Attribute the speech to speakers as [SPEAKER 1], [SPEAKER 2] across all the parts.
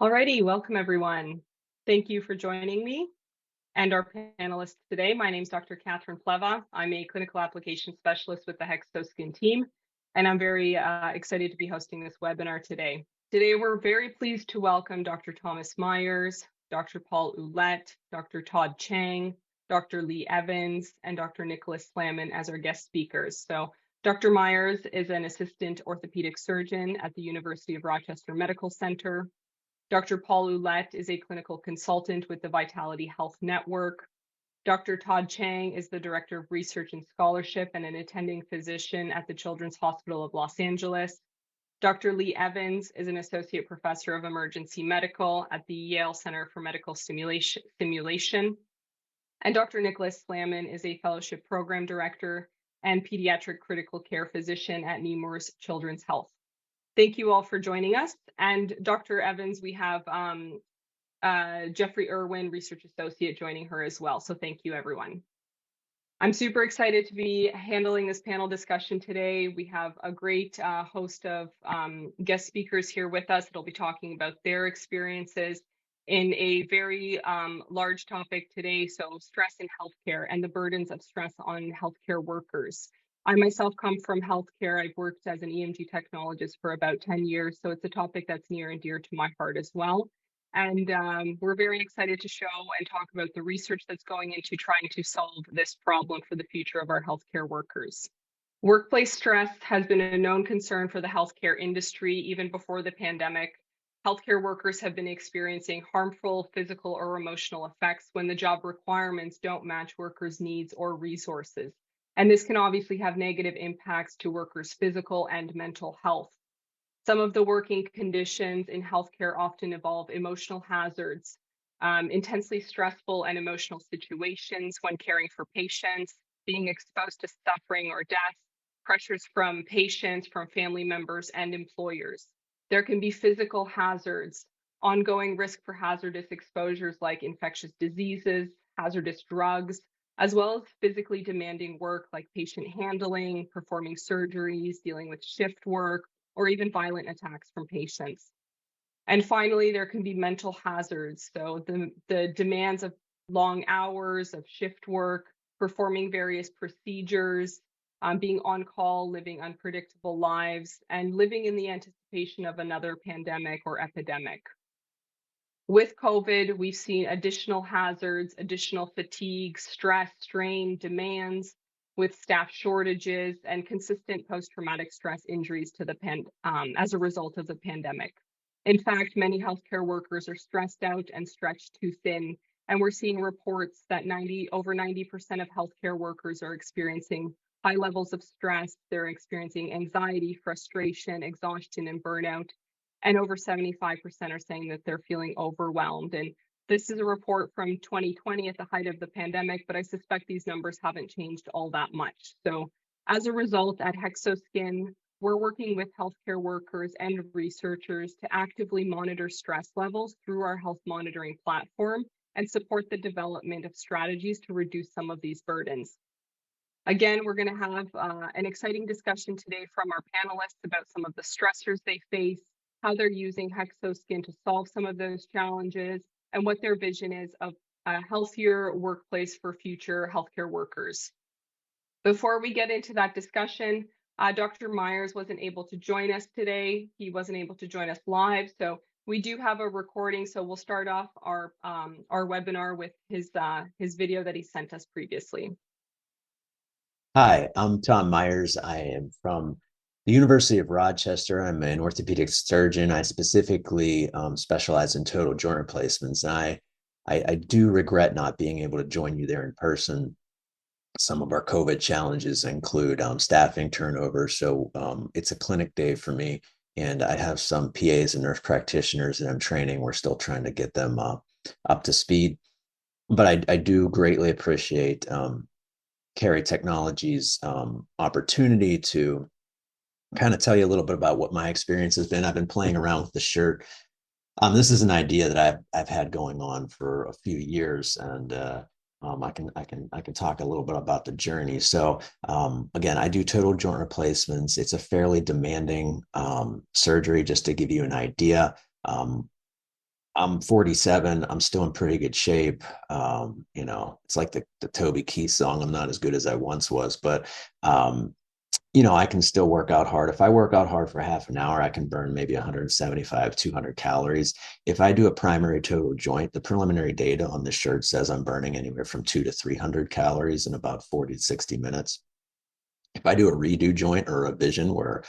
[SPEAKER 1] Alrighty, welcome everyone. Thank you for joining me and our panelists today. My name is Dr. Catherine Pleva. I'm a clinical application specialist with the Hexoskin team, and I'm very excited to be hosting this webinar today. Today, we're very pleased to welcome Dr. Thomas Myers, Dr. Paul Ouellette, Dr. Todd Chang, Dr. Lee Evans, and Dr. Nicholas Slamman as our guest speakers. So Dr. Myers is an assistant orthopedic surgeon at the University of Rochester Medical Center. Dr. Paul Ouellette is a clinical consultant with the Vitality Health Network. Dr. Todd Chang is the Director of Research and Scholarship and an attending physician at the Children's Hospital of Los Angeles. Dr. Lee Evans is an Associate Professor of Emergency Medical at the Yale Center for Medical Simulation. And Dr. Nicholas Slamman is a Fellowship Program Director and Pediatric Critical Care Physician at Nemours Children's Health. Thank you all for joining us. And Dr. Evans, we have Jeffrey Irwin, Research Associate, joining her as well. So thank you, everyone. I'm super excited to be handling this panel discussion today. We have a great host of guest speakers here with us that'll be talking about their experiences in a very large topic today, so stress in healthcare and the burdens of stress on healthcare workers. I myself come from healthcare. I've worked as an EMG technologist for about 10 years, so it's a topic that's near and dear to my heart as well. And we're very excited to show and talk about the research that's going into trying to solve this problem for the future of our healthcare workers. Workplace stress has been a known concern for the healthcare industry even before the pandemic. Healthcare workers have been experiencing harmful physical or emotional effects when the job requirements don't match workers' needs or resources. And this can obviously have negative impacts to workers' physical and mental health. Some of the working conditions in healthcare often involve emotional hazards, intensely stressful and emotional situations when caring for patients, being exposed to suffering or death, pressures from patients, from family members, and employers. There can be physical hazards, ongoing risk for hazardous exposures like infectious diseases, hazardous drugs, as well as physically demanding work like patient handling, performing surgeries, dealing with shift work, or even violent attacks from patients. And finally, there can be mental hazards. So the demands of long hours of shift work, performing various procedures, being on call, living unpredictable lives, and living in the anticipation of another pandemic or epidemic. With COVID, we've seen additional hazards, additional fatigue, stress, strain, demands, with staff shortages and consistent post-traumatic stress injuries to the as a result of the pandemic. In fact, many healthcare workers are stressed out and stretched too thin, and we're seeing reports that over 90% of healthcare workers are experiencing high levels of stress. They're experiencing anxiety, frustration, exhaustion, and burnout. And over 75% are saying that they're feeling overwhelmed. And this is a report from 2020 at the height of the pandemic, but I suspect these numbers haven't changed all that much. So as a result, at Hexoskin, we're working with healthcare workers and researchers to actively monitor stress levels through our health monitoring platform and support the development of strategies to reduce some of these burdens. Again, we're going to have an exciting discussion today from our panelists about some of the stressors they face, how they're using Hexoskin to solve some of those challenges, and what their vision is of a healthier workplace for future healthcare workers. Before we get into that discussion, Dr. Myers wasn't able to join us today. He wasn't able to join us live, so we do have a recording. So we'll start off our webinar with his video that he sent us previously.
[SPEAKER 2] Hi, I'm Tom Myers. I am from the University of Rochester. I'm an orthopedic surgeon. I specifically specialize in total joint replacements. And I do regret not being able to join you there in person. Some of our COVID challenges include staffing turnover. So it's a clinic day for me. And I have some PAs and nurse practitioners that I'm training. We're still trying to get them up to speed. But I do greatly appreciate Carry Technologies opportunity to kind of tell you a little bit about what my experience has been. I've been playing around with the shirt. This is an idea that I've had going on for a few years, and I can talk a little bit about the journey. So again, I do total joint replacements. It's a fairly demanding surgery. Just to give you an idea, I'm 47. I'm still in pretty good shape. It's like the Toby Keith song. I'm not as good as I once was, but um, I can still work out hard. If I work out hard for half an hour, I can burn maybe 175, 200 calories. If I do a primary total joint, the preliminary data on the shirt says I'm burning anywhere from 200 to 300 calories in about 40 to 60 minutes. If I do a redo joint or a revision where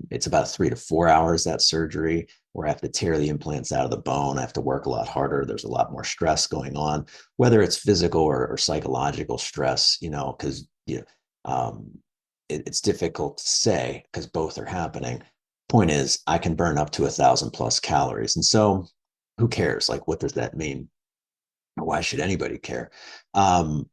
[SPEAKER 2] it's about 3 to 4 hours, that surgery, where I have to tear the implants out of the bone, I have to work a lot harder. There's a lot more stress going on, whether it's physical or psychological stress, because um, it's difficult to say because both are happening. Point is, I can burn up to 1,000+ calories. And so who cares? Like, what does that mean? Why should anybody care? Um,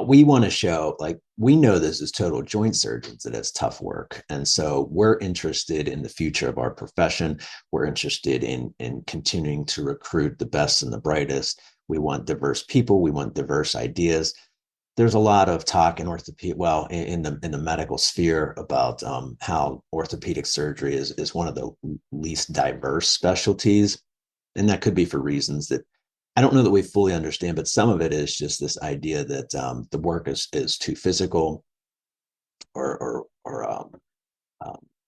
[SPEAKER 2] we want to show, like, we know this is total joint surgeons that it's tough work, and so we're interested in the future of our profession. We're interested in continuing to recruit the best and the brightest. We want diverse people. We want diverse ideas. There's a lot of talk in orthopedic, well, in the medical sphere about how orthopedic surgery is one of the least diverse specialties, and that could be for reasons that I don't know that we fully understand, but some of it is just this idea that the work is too physical, or um,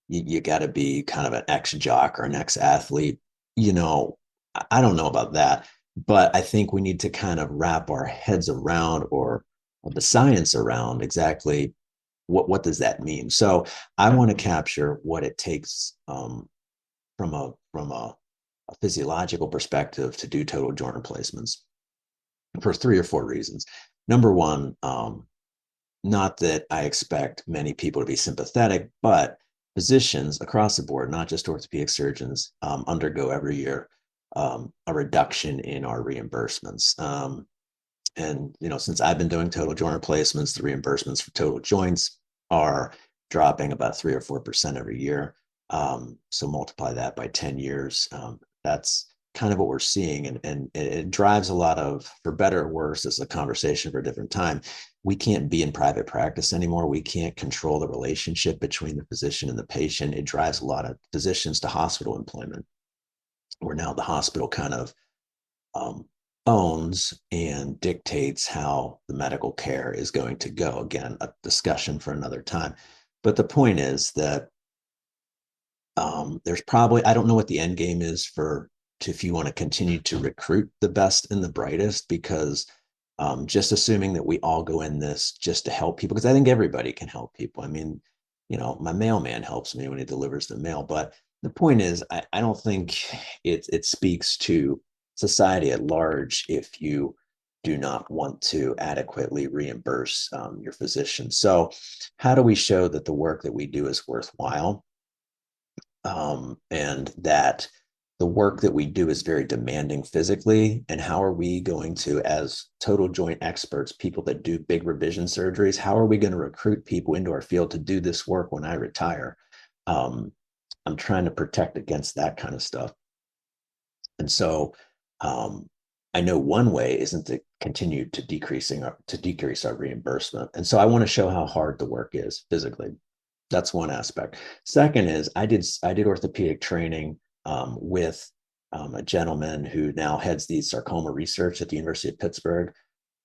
[SPEAKER 2] you got to be kind of an ex jock or an ex athlete. You know, I don't know about that, but I think we need to kind of wrap our heads around, or the science around exactly what does that mean. So I want to capture what it takes from a physiological perspective to do total joint replacements for 3 or 4 reasons. Number one, not that I expect many people to be sympathetic, but physicians across the board, not just orthopedic surgeons, undergo every year a reduction in our reimbursements. And since I've been doing total joint replacements, the reimbursements for total joints are dropping about 3 or 4% every year. So multiply that by 10 years. That's kind of what we're seeing, and it drives a lot of, for better or worse, this is a conversation for a different time. We can't be in private practice anymore. We can't control the relationship between the physician and the patient. It drives a lot of physicians to hospital employment, where now the hospital kind of um, owns and dictates how the medical care is going to go. Again, a discussion for another time. But the point is that there's probably, I don't know what the end game is for, if you want to continue to recruit the best and the brightest, because just assuming that we all go in this just to help people, because I think everybody can help people. I mean, my mailman helps me when he delivers the mail, but the point is, I don't think it speaks to society at large if you do not want to adequately reimburse your physician. So how do we show that the work that we do is worthwhile, and that the work that we do is very demanding physically? And how are we going to, as total joint experts, people that do big revision surgeries, how are we going to recruit people into our field to do this work when I retire? um, I'm trying to protect against that kind of stuff. And so I know one way isn't to continue to decrease our reimbursement. And so I want to show how hard the work is physically. That's one aspect. Second is, I did orthopedic training with a gentleman who now heads the sarcoma research at the University of Pittsburgh.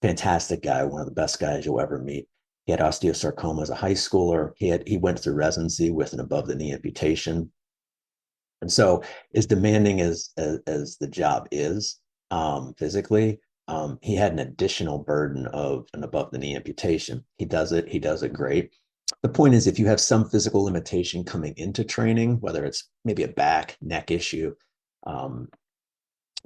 [SPEAKER 2] Fantastic guy, one of the best guys you'll ever meet. He had osteosarcoma as a high schooler. He went through residency with an above the knee amputation. And so, as demanding as the job is physically, he had an additional burden of an above the knee amputation. He does it great. The point is, if you have some physical limitation coming into training, whether it's maybe a back, neck issue, um,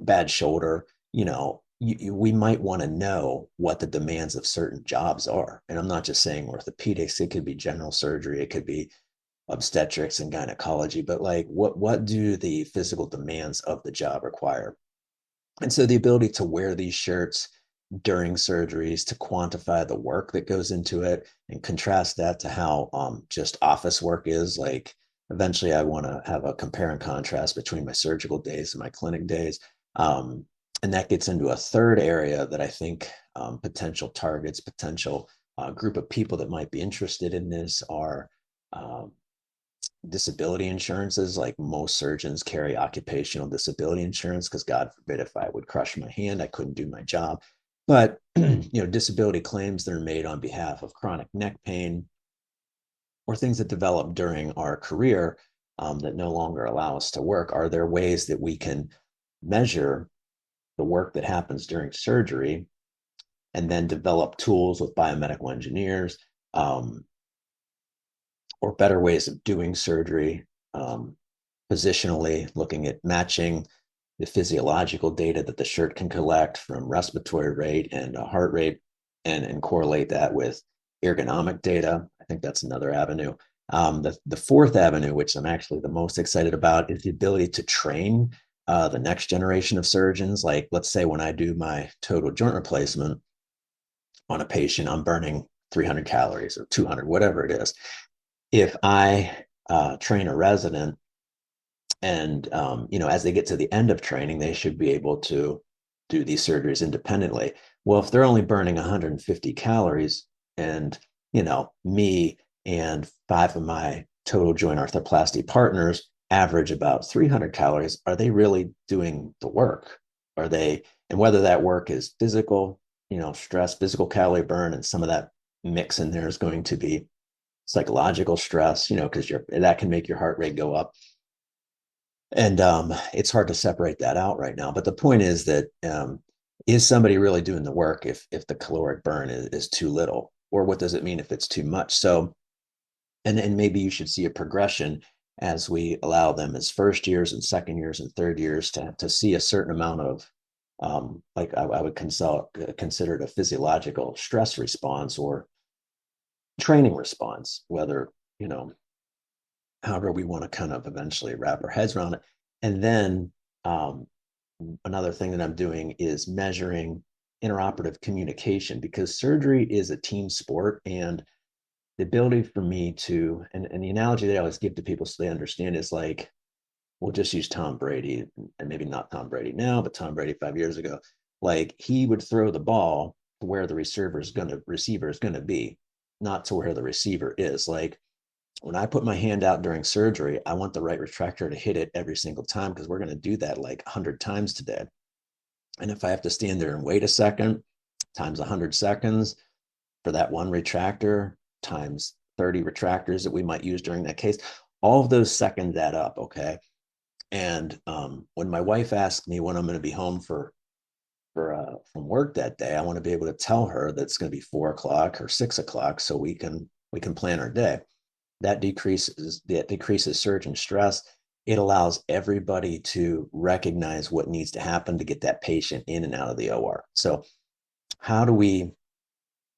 [SPEAKER 2] bad shoulder, we might want to know what the demands of certain jobs are. And I'm not just saying orthopedics, it could be general surgery, it could be obstetrics and gynecology, but like, what do the physical demands of the job require? And so the ability to wear these shirts during surgeries, to quantify the work that goes into it, and contrast that to how just office work is. Like, eventually I want to have a compare and contrast between my surgical days and my clinic days. And that gets into a third area that I think potential targets, potential group of people that might be interested in this are, um, disability insurances, like most surgeons carry occupational disability insurance because God forbid if I would crush my hand, I couldn't do my job. But disability claims that are made on behalf of chronic neck pain or things that develop during our career that no longer allow us to work, are there ways that we can measure the work that happens during surgery and then develop tools with biomedical engineers um, or better ways of doing surgery, um, positionally, looking at matching the physiological data that the shirt can collect from respiratory rate and heart rate and correlate that with ergonomic data. I think that's another avenue. The fourth avenue, which I'm actually the most excited about, is the ability to train the next generation of surgeons. Like, let's say when I do my total joint replacement on a patient, I'm burning 300 calories or 200, whatever it is. If I train a resident and as they get to the end of training, they should be able to do these surgeries independently. Well, if they're only burning 150 calories and me and five of my total joint arthroplasty partners average about 300 calories, are they really doing the work? Are they, and whether that work is physical, stress, physical calorie burn, and some of that mix in there is going to be psychological stress, because that can make your heart rate go up. And it's hard to separate that out right now. But the point is that is somebody really doing the work if the caloric burn is too little? Or what does it mean if it's too much? So, and maybe you should see a progression as we allow them as first years and second years and third years to see a certain amount of like I would consider it a physiological stress response or training response, whether, however we want to kind of eventually wrap our heads around it. And then um, another thing that I'm doing is measuring interoperative communication, because surgery is a team sport. And the ability for me to, and the analogy that I always give to people so they understand is like, we'll just use Tom Brady, and maybe not Tom Brady now, but Tom Brady 5 years ago. Like, he would throw the ball to where the receiver is going to be, not to where the receiver is. Like, when I put my hand out during surgery, I want the right retractor to hit it every single time, because we're going to do that like 100 times today. And if I have to stand there and wait a second times 100 seconds for that one retractor times 30 retractors that we might use during that case, all of those seconds add up. Okay. And when my wife asks me when I'm going to be home from work that day, I want to be able to tell her that it's going to be 4 o'clock or 6 o'clock so we can plan our day. That decreases surgeon stress. It allows everybody to recognize what needs to happen to get that patient in and out of the OR. So how do we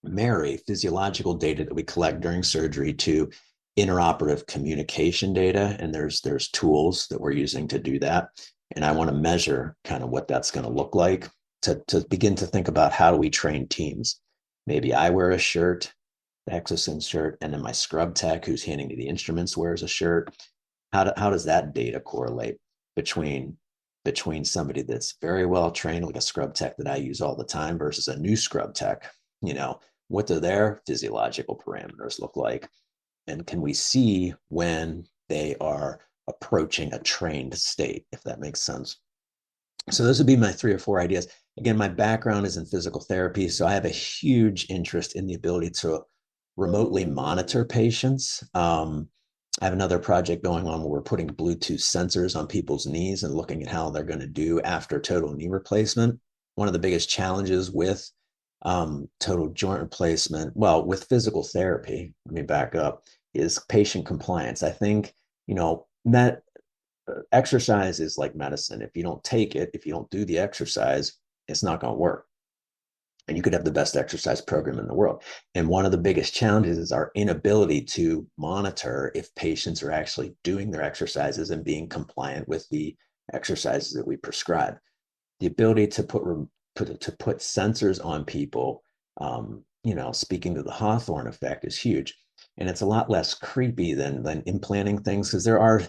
[SPEAKER 2] marry physiological data that we collect during surgery to interoperative communication data? And there's tools that we're using to do that. And I want to measure kind of what that's going to look like to begin to think about, how do we train teams? Maybe I wear a shirt, the Hexoskin shirt, and then my scrub tech who's handing me the instruments wears a shirt. How does that data correlate between somebody that's very well trained, like a scrub tech that I use all the time, versus a new scrub tech? What do their physiological parameters look like? And can we see when they are approaching a trained state, if that makes sense? So those would be my 3 or 4 ideas. Again, my background is in physical therapy, so I have a huge interest in the ability to remotely monitor patients. I have another project going on where we're putting Bluetooth sensors on people's knees and looking at how they're going to do after total knee replacement. One of the biggest challenges with total joint replacement, well, with physical therapy, let me back up, is patient compliance. I think, exercise is like medicine. If you don't take it, if you don't do the exercise, it's not going to work. And you could have the best exercise program in the world. And one of the biggest challenges is our inability to monitor if patients are actually doing their exercises and being compliant with the exercises that we prescribe. The ability to put sensors on people, speaking to the Hawthorne effect, is huge. And it's a lot less creepy than implanting things, because there are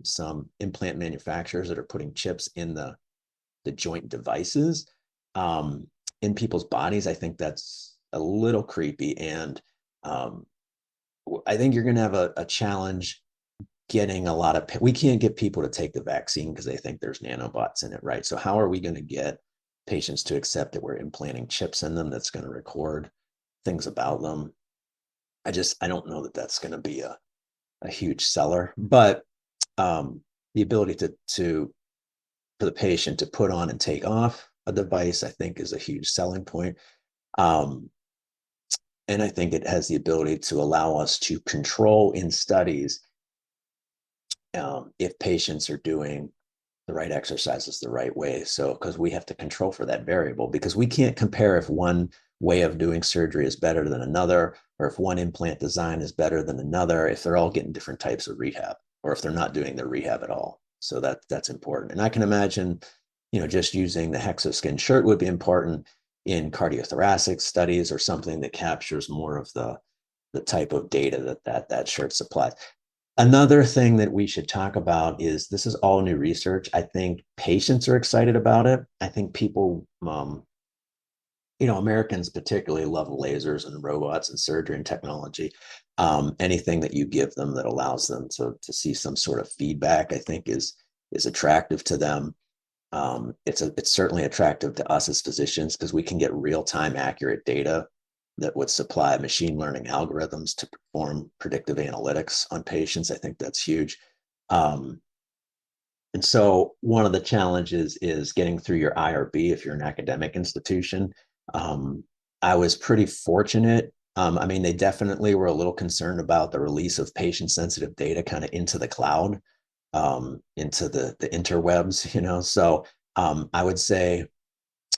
[SPEAKER 2] some implant manufacturers that are putting chips in the joint devices in people's bodies. I think that's a little creepy. And I think you're going to have a challenge getting a lot of, we can't get people to take the vaccine because they think there's nanobots in it, right? So how are we going to get patients to accept that we're implanting chips in them that's going to record things about them? I don't know that that's going to be a huge seller, but the ability to for the patient to put on and take off a device, I think, is a huge selling point. Um, and I think it has the ability to allow us to control in studies if patients are doing the right exercises the right way. So, because we have to control for that variable, because we can't compare if one way of doing surgery is better than another, or if one implant design is better than another, if they're all getting different types of rehab, or if they're not doing their rehab at all. So that's important. And I can imagine, just using the Hexoskin shirt would be important in cardiothoracic studies or something that captures more of the type of data that shirt supplies. Another thing that we should talk about is this is all new research. I think patients are excited about it. I think people, Americans particularly love lasers and robots and surgery and technology. Anything that you give them that allows them to see some sort of feedback, I think is attractive to them. It's certainly attractive to us as physicians because we can get real-time accurate data that would supply machine learning algorithms to perform predictive analytics on patients. I think that's huge. And so one of the challenges is getting through your IRB if you're an academic institution. I was pretty fortunate. I mean, they definitely were a little concerned about the release of patient-sensitive data kind of into the cloud, into the interwebs. So I would say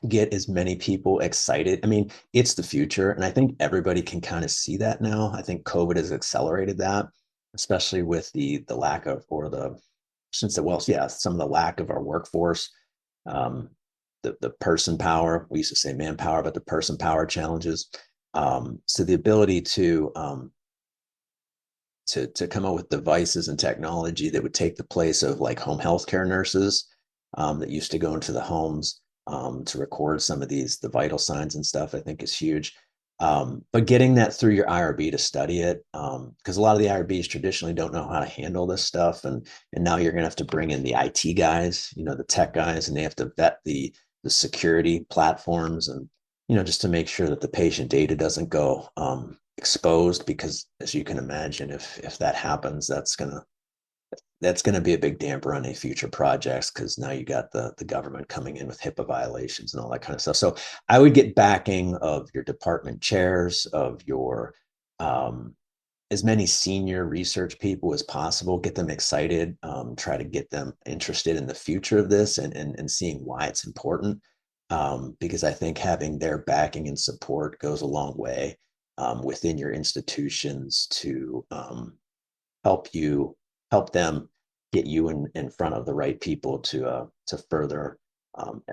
[SPEAKER 2] get as many people excited. I mean, it's the future, and I think everybody can kind of see that now. I think COVID has accelerated that, especially with the lack of, or the since the well, yeah, some of the lack of our workforce, um, the person power. We used to say manpower, but the person power challenges. So the ability to come up with devices and technology that would take the place of like home healthcare nurses that used to go into the homes to record some of the vital signs and stuff, I think is huge. But getting that through your IRB to study it, because a lot of the IRBs traditionally don't know how to handle this stuff, and now you're going to have to bring in the IT guys, the tech guys, and they have to vet the security platforms, and just to make sure that the patient data doesn't go exposed, because as you can imagine, if that happens, that's gonna be a big damper on any future projects, because now you got the government coming in with HIPAA violations and all that kind of stuff. So I would get backing of your department chairs, of your as many senior research people as possible, get them excited, try to get them interested in the future of this, and seeing why it's important. Because I think having their backing and support goes a long way within your institutions to help help them get you in front of the right people to um,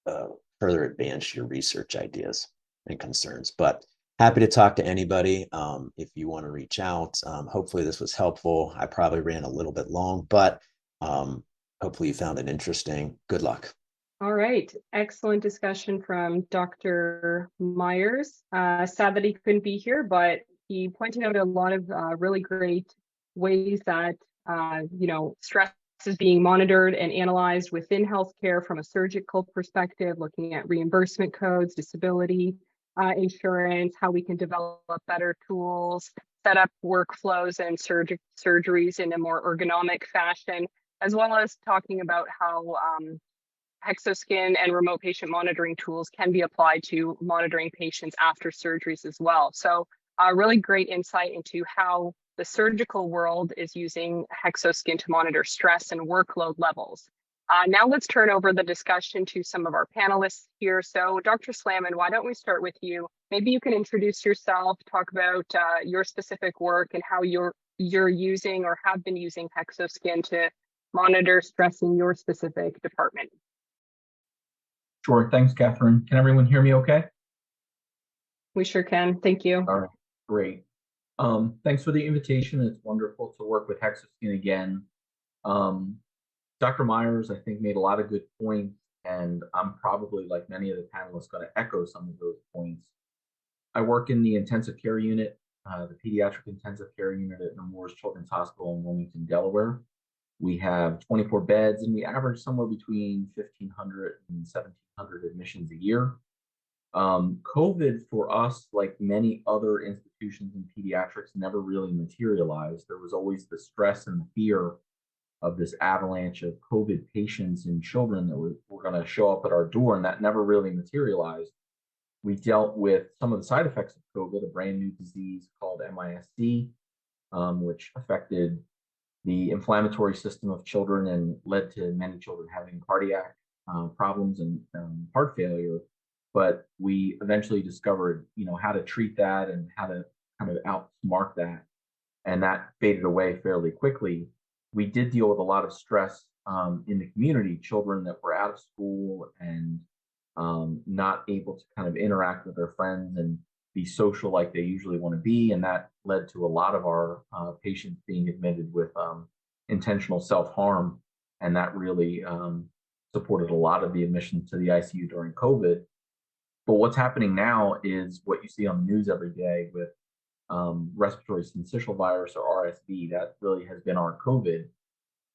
[SPEAKER 2] uh, further advance your research ideas and concerns. But happy to talk to anybody if you want to reach out. Hopefully this was helpful. I probably ran a little bit long, but hopefully you found it interesting. Good luck.
[SPEAKER 1] All right. Excellent discussion from Dr. Myers. Sad that he couldn't be here, but he pointed out a lot of really great ways that, stress is being monitored and analyzed within healthcare from a surgical perspective, looking at reimbursement codes, disability insurance, how we can develop better tools, set up workflows and surgeries in a more ergonomic fashion, as well as talking about how Hexoskin and remote patient monitoring tools can be applied to monitoring patients after surgeries as well. So really great insight into how the surgical world is using Hexoskin to monitor stress and workload levels. Now let's turn over the discussion to some of our panelists here. So Dr. Slamman, why don't we start with you? Maybe you can introduce yourself, talk about your specific work and how you're using or have been using Hexoskin to monitor stress in your specific department.
[SPEAKER 3] Sure. Thanks, Catherine. Can everyone hear me okay?
[SPEAKER 1] We sure can. Thank you.
[SPEAKER 3] All right. Great. Thanks for the invitation. It's wonderful to work with Hexoskin again. Dr. Myers, I think, made a lot of good points, and I'm probably, like many of the panelists, going to echo some of those points. I work in the intensive care unit the pediatric intensive care unit at Nemours Children's Hospital in Wilmington, Delaware. We have 24 beds, and we average somewhere between 1,500 and 1,700 admissions a year. COVID for us, like many other institutions in pediatrics, never really materialized. There was always the stress and the fear of this avalanche of COVID patients and children that were going to show up at our door, and that never really materialized. We dealt with some of the side effects of COVID, a brand new disease called MIS-C, which affected the inflammatory system of children and led to many children having cardiac problems and heart failure. But we eventually discovered, how to treat that and how to kind of outsmart that, and that faded away fairly quickly. We did deal with a lot of stress in the community, children that were out of school and not able to kind of interact with their friends and be social like they usually want to be. And that led to a lot of our patients being admitted with intentional self-harm. And that really supported a lot of the admissions to the ICU during COVID. But what's happening now is what you see on the news every day with respiratory syncytial virus or RSV. That really has been our COVID.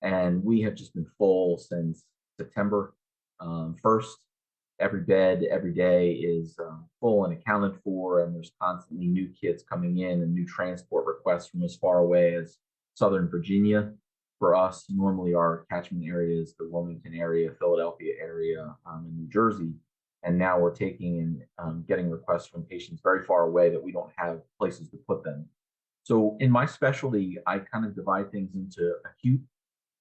[SPEAKER 3] And we have just been full since September 1st. Every bed, every day is full and accounted for, and there's constantly new kids coming in and new transport requests from as far away as Southern Virginia. For us, normally our catchment area is the Wilmington area, Philadelphia area, and New Jersey. And now we're taking and getting requests from patients very far away that we don't have places to put them. So in my specialty, I kind of divide things into acute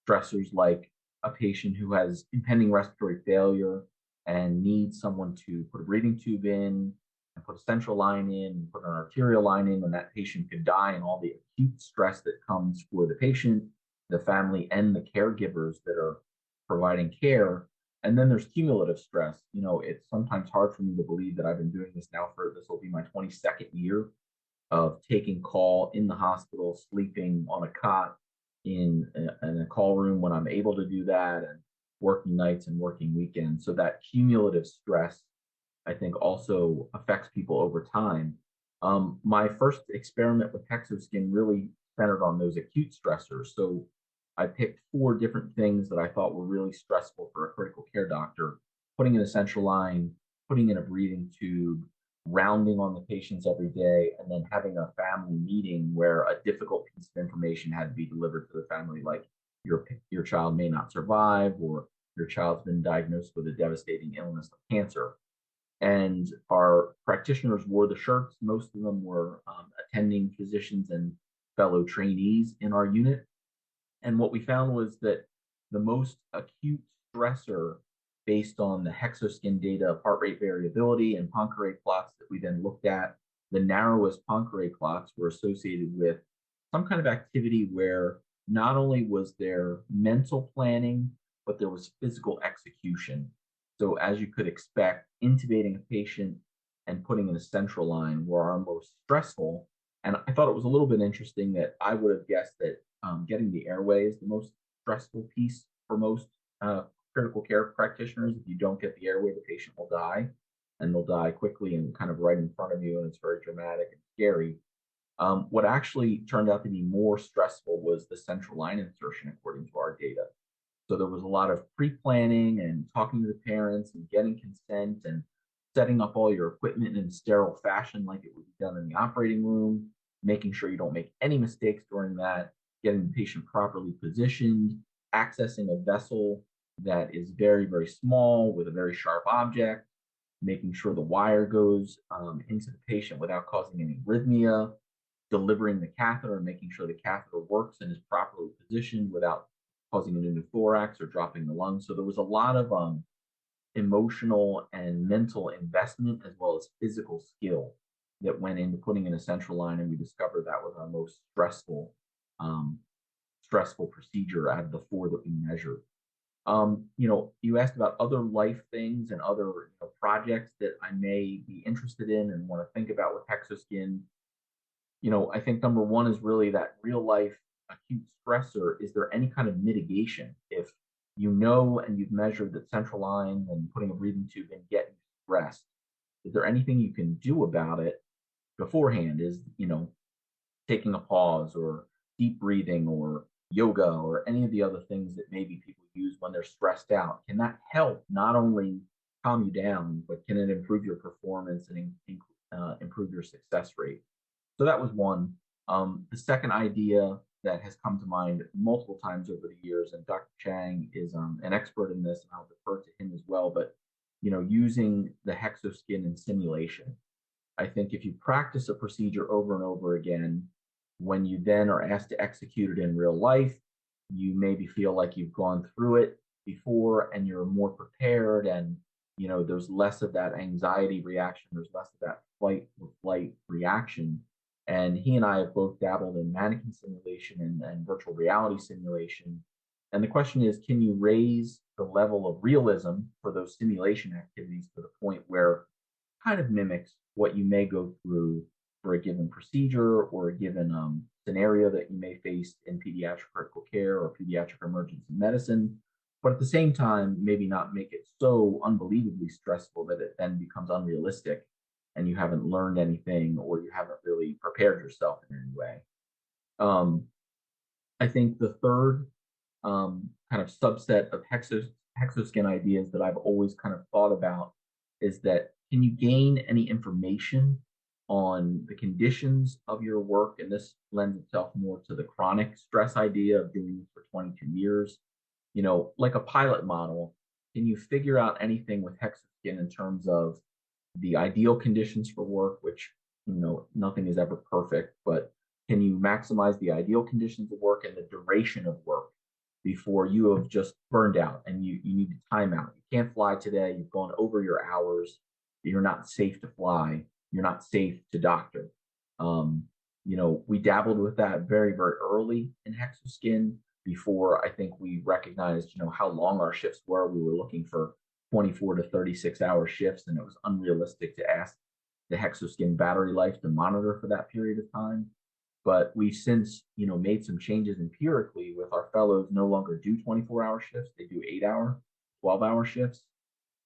[SPEAKER 3] stressors, like a patient who has impending respiratory failure and needs someone to put a breathing tube in and put a central line in and put an arterial line in, and that patient could die, and all the acute stress that comes for the patient, the family, and the caregivers that are providing care. And then there's cumulative stress. It's sometimes hard for me to believe that I've been doing this now this will be my 22nd year of taking call in the hospital, sleeping on a cot in a call room when I'm able to do that, and working nights and working weekends. So that cumulative stress, I think, also affects people over time. My first experiment with Hexoskin really centered on those acute stressors. So I picked 4 different things that I thought were really stressful for a critical care doctor: putting in a central line, putting in a breathing tube, rounding on the patients every day, and then having a family meeting where a difficult piece of information had to be delivered to the family, like your child may not survive, or your child's been diagnosed with a devastating illness of cancer. And our practitioners wore the shirts. Most of them were attending physicians and fellow trainees in our unit. And what we found was that the most acute stressor, based on the Hexoskin data of heart rate variability and Poincare plots that we then looked at, the narrowest Poincare plots were associated with some kind of activity where not only was there mental planning, but there was physical execution. So as you could expect, intubating a patient and putting in a central line were our most stressful. And I thought it was a little bit interesting that I would have guessed that getting the airway is the most stressful piece for most critical care practitioners. If you don't get the airway, the patient will die, and they'll die quickly and kind of right in front of you, and it's very dramatic and scary. What actually turned out to be more stressful was the central line insertion, according to our data. So there was a lot of pre-planning and talking to the parents and getting consent and setting up all your equipment in a sterile fashion like it would be done in the operating room, making sure you don't make any mistakes during that, getting the patient properly positioned, accessing a vessel that is very, very small with a very sharp object, making sure the wire goes into the patient without causing any arrhythmia, delivering the catheter and making sure the catheter works and is properly positioned without causing a pneumothorax or dropping the lungs. So there was a lot of emotional and mental investment as well as physical skill that went into putting in a central line, and we discovered that was our most stressful procedure out of the 4 that we measured. You asked about other life things and other projects that I may be interested in and want to think about with Hexoskin. I think number 1 is really that real life acute stressor. Is there any kind of mitigation? If and you've measured that central line and putting a breathing tube in get you stressed, is there anything you can do about it beforehand? taking a pause or deep breathing or yoga or any of the other things that maybe people use when they're stressed out, can that help not only calm you down, but can it improve your performance and improve your success rate? So that was one. The second idea that has come to mind multiple times over the years, and Dr. Chang is an expert in this, and I'll defer to him as well, but using the Hexoskin in simulation. I think if you practice a procedure over and over again, when you then are asked to execute it in real life, you maybe feel like you've gone through it before and you're more prepared, and there's less of that anxiety reaction, there's less of that fight or flight reaction. And he and I have both dabbled in mannequin simulation and virtual reality simulation. And the question is, can you raise the level of realism for those simulation activities to the point where it kind of mimics what you may go through for a given procedure or a given scenario that you may face in pediatric critical care or pediatric emergency medicine, but at the same time, maybe not make it so unbelievably stressful that it then becomes unrealistic and you haven't learned anything or you haven't really prepared yourself in any way. I think the third kind of subset of Hexoskin ideas that I've always kind of thought about is that, can you gain any information on the conditions of your work? And this lends itself more to the chronic stress idea of doing this for 22 years. Like a pilot model, can you figure out anything with Hexoskin in terms of the ideal conditions for work, which, nothing is ever perfect, but can you maximize the ideal conditions of work and the duration of work before you have just burned out and you need to time out? You can't fly today, you've gone over your hours, you're not safe to fly, you're not safe to doctor. We dabbled with that very, very early in Hexoskin before I think we recognized, how long our shifts were. We were looking for 24 to 36-hour shifts, and it was unrealistic to ask the Hexoskin battery life to monitor for that period of time. But we've since, made some changes empirically with our fellows no longer do 24-hour shifts. They do 8-hour, 12-hour shifts.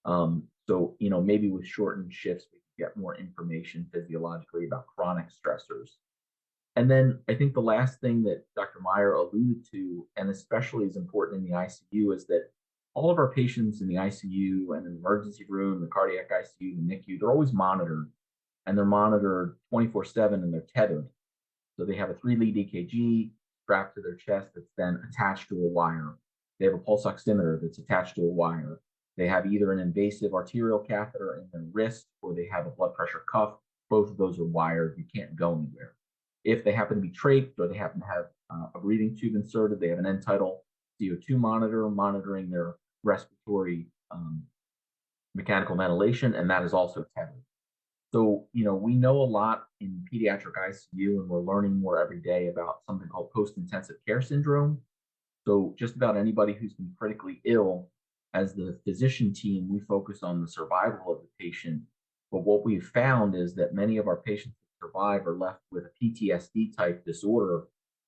[SPEAKER 3] So, maybe with shortened shifts, we can get more information physiologically about chronic stressors. And then I think the last thing that Dr. Meyer alluded to, and especially is important in the ICU, is that all of our patients in the ICU and in the emergency room, the cardiac ICU, the NICU, they're always monitored, and they're monitored 24/7, and they're tethered. So they have a 3-lead EKG strapped to their chest that's then attached to a wire. They have a pulse oximeter that's attached to a wire. They have either an invasive arterial catheter in their wrist or they have a blood pressure cuff. Both of those are wired. You can't go anywhere. If they happen to be trached or they happen to have a breathing tube inserted, they have an end-tidal CO2 monitor monitoring their respiratory mechanical ventilation, and that is also tethered. So, we know a lot in pediatric ICU, and we're learning more every day about something called post-intensive care syndrome. So just about anybody who's been critically ill, as the physician team, we focus on the survival of the patient. But what we've found is that many of our patients that survive are left with a PTSD type disorder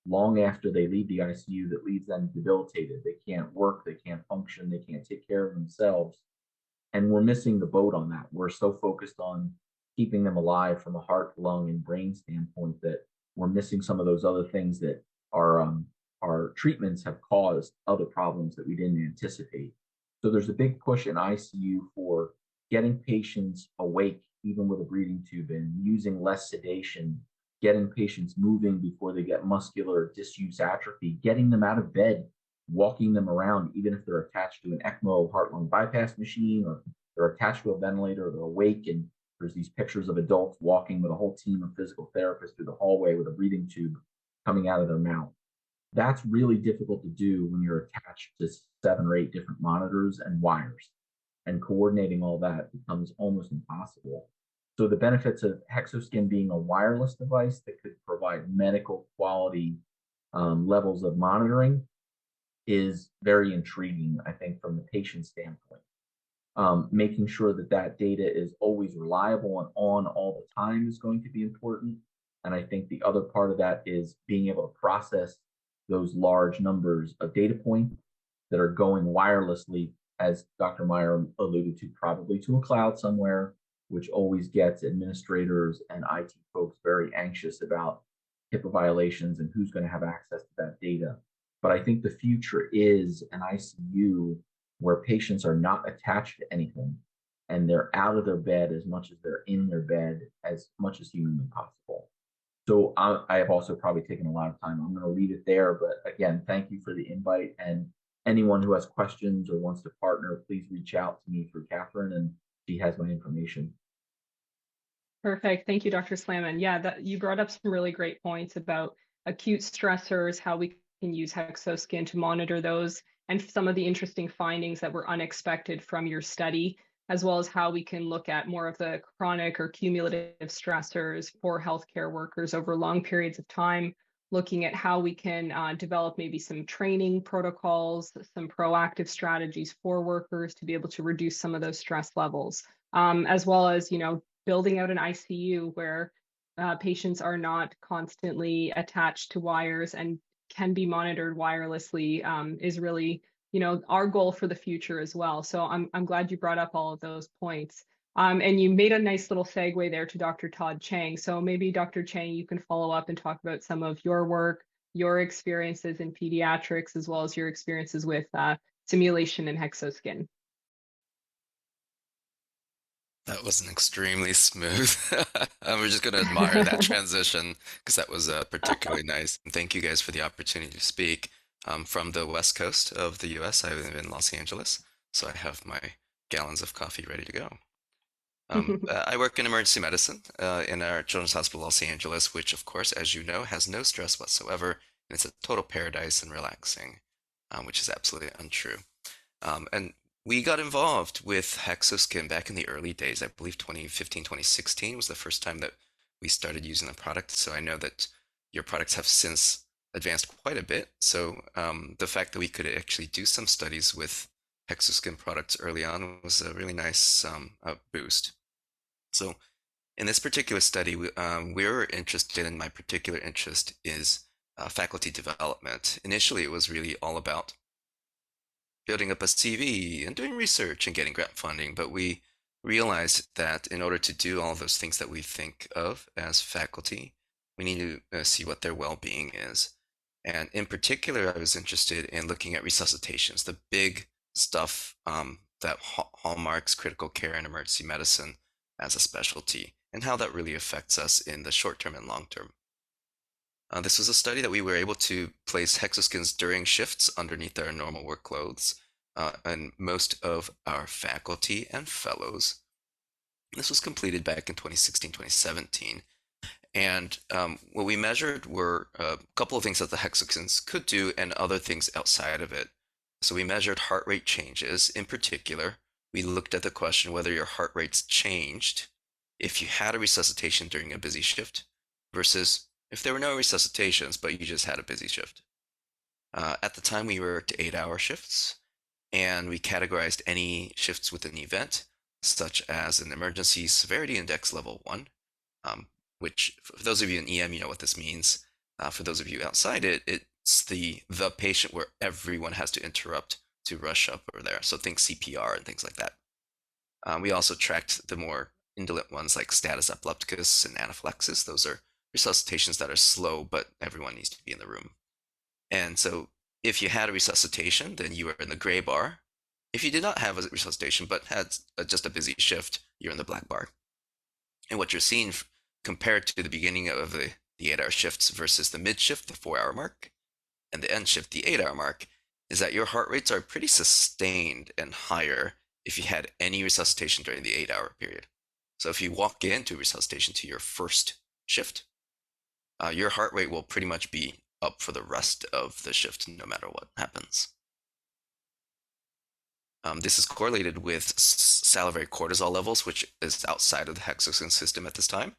[SPEAKER 3] long after they leave the ICU that leaves them debilitated. They can't work, they can't function, they can't take care of themselves. And we're missing the boat on that. We're so focused on keeping them alive from a heart, lung, and brain standpoint that we're missing some of those other things that our treatments have caused other problems that we didn't anticipate. So there's a big push in ICU for getting patients awake, even with a breathing tube in, using less sedation, getting patients moving before they get muscular disuse atrophy, getting them out of bed, walking them around, even if they're attached to an ECMO heart-lung bypass machine or they're attached to a ventilator, or they're awake, and there's these pictures of adults walking with a whole team of physical therapists through the hallway with a breathing tube coming out of their mouth. That's really difficult to do when you're attached to 7 or 8 different monitors and wires, and coordinating all that becomes almost impossible. So the benefits of Hexoskin being a wireless device that could provide medical quality levels of monitoring is very intriguing, I think, from the patient standpoint. Making sure that that data is always reliable and on all the time is going to be important. And I think the other part of that is being able to process those large numbers of data points that are going wirelessly, as Dr. Meyer alluded to, probably to a cloud somewhere, which always gets administrators and IT folks very anxious about HIPAA violations and who's going to have access to that data. But I think the future is an ICU where patients are not attached to anything and they're out of their bed as much as they're in their bed as much as humanly possible. So I have also probably taken a lot of time. I'm going to leave it there. But again, thank you for the invite. And anyone who has questions or wants to partner, please reach out to me through Catherine, and she has my information.
[SPEAKER 1] Perfect. Thank you, Dr. Slamman. Yeah, you brought up some really great points about acute stressors, how we can use Hexoskin to monitor those, and some of the interesting findings that were unexpected from your study, as well as how we can look at more of the chronic or cumulative stressors for healthcare workers over long periods of time, looking at how we can develop maybe some training protocols, some proactive strategies for workers to be able to reduce some of those stress levels, as well as, building out an ICU where patients are not constantly attached to wires and can be monitored wirelessly is really, our goal for the future as well. So I'm glad you brought up all of those points. And you made a nice little segue there to Dr. Todd Chang. So maybe Dr. Chang, you can follow up and talk about some of your work, your experiences in pediatrics, as well as your experiences with simulation and Hexoskin.
[SPEAKER 4] That was an extremely smooth. We're just going to admire that transition because that was particularly nice. And thank you guys for the opportunity to speak. I'm from the west coast of the US. I live in Los Angeles, so I have my gallons of coffee ready to go. I work in emergency medicine in our Children's Hospital Los Angeles, which, of course, as you know, has no stress whatsoever, and it's a total paradise and relaxing, which is absolutely untrue. And we got involved with Hexoskin back in the early days. I believe 2015, 2016 was the first time that we started using the product. So I know that your products have since advanced quite a bit. So the fact that we could actually do some studies with Hexoskin products early on was a really nice boost. So in this particular study, we're interested in, my particular interest is faculty development. Initially, it was really all about building up a CV and doing research and getting grant funding, but we realized that in order to do all those things that we think of as faculty, we need to see what their well-being is. And in particular, I was interested in looking at resuscitations, the big stuff that hallmarks critical care and emergency medicine as a specialty, and how that really affects us in the short term and long term. This was a study that we were able to place Hexoskins during shifts underneath our normal workloads, and most of our faculty and fellows. This was completed back in 2016, 2017. And what we measured were a couple of things that the Hexoskins could do and other things outside of it. So we measured heart rate changes. In particular, we looked at the question whether your heart rates changed if you had a resuscitation during a busy shift versus if there were no resuscitations, but you just had a busy shift. At the time, we worked 8-hour shifts, and we categorized any shifts with an event, such as an emergency severity index level 1, which for those of you in EM, you know what this means. For those of you outside it, it's the patient where everyone has to interrupt to rush up or there. So think CPR and things like that. We also tracked the more indolent ones like status epilepticus and anaphylaxis. Those are resuscitations that are slow, but everyone needs to be in the room. And so if you had a resuscitation, then you were in the gray bar. If you did not have a resuscitation, but had just a busy shift, you're in the black bar. And what you're seeing compared to the beginning of the 8-hour shifts versus the mid shift, the 4-hour mark, and the end shift, the 8-hour mark, is that your heart rates are pretty sustained and higher if you had any resuscitation during the 8-hour period. So if you walk into resuscitation to your first shift, your heart rate will pretty much be up for the rest of the shift, no matter what happens. This is correlated with salivary cortisol levels, which is outside of the Hexoskin system at this time.